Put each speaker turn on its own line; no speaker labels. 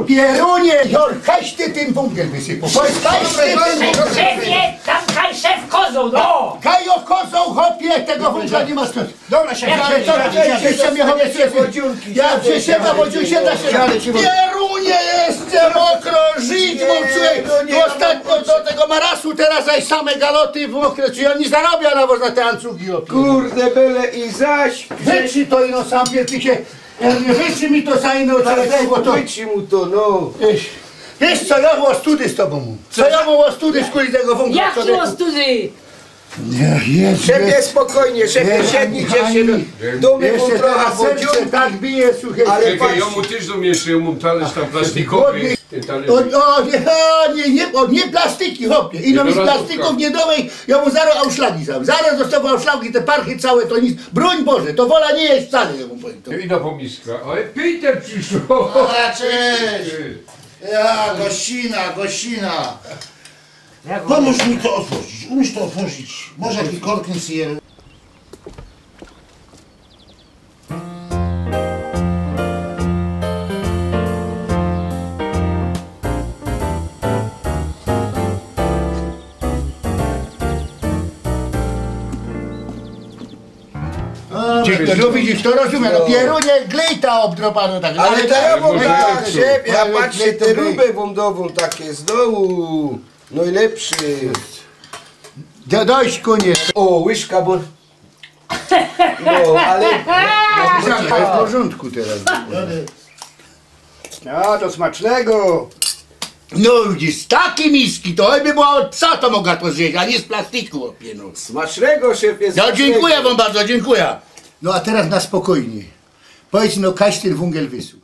Pierunie, kaś ty tym węgiel wysypał.
Szefie, tam kaj szef kozą, no!
Kaj o kozą, hopie, tego węgla nie ma skąd.
Dobra, szefie,
Jeszcze mnie chopie ja przesiewa wodziusie na siebie. Pierunie, jeszcze mokro, żyć mu ostatnio do tego marasu, teraz zaś same galoty w mokre, czy oni zarobią nawet na te ancugi.
kurde, byle i zaś.
Wyci to ino sam ty się, wyci mi to za ino, to...
Wyci mu to, no.
Wiesz co, ja było study z tobą. Co ja było study z kuli tego wągra.
Jakie ostudy?
Nie,
Szefie, spokojnie, szefie, siednijcie się do mnie
jeszcze
trochę
teraz serce tak bije, słuchaj.
Ale
Czekaj, ja mu też domieszczę, ja mu talerz tam plastikowy. Ten talerz.
Nie plastiki, hopie. Ino mi z plastików nie dowej, ja mu zaraz auszlagi sam. Zaraz dostawał auszlagi, te parchy całe to nic. Broń Boże, to wola nie jest wcale, ja mu powiem to.
I na pomiska. Ale Peter przyszło.
A, cześć! Ja, gościna. Pomóż mi to otworzyć, umiesz to otworzyć. Może jakiś korkiem zje.
No widzisz, to rozumiem, no pierunie glejta obdropano tak.
Ale teraz wam
może
tak,
to.
szefie, a patrzcie, te ruby wądową takie z dołu. Najlepszy.
Dość konie.
O, łyżka, bo... No, ale...
To jest w porządku teraz.
A, do smacznego.
No widzisz, z takiej miski, to by była od psa to mogła to zjeść, a nie z plastiku, opie, no.
Smacznego, szefie,
No
smacznego.
dziękuję wam bardzo, dziękuję. No a teraz na spokojnie. Powiedz no, kaś ten węgiel wysuł.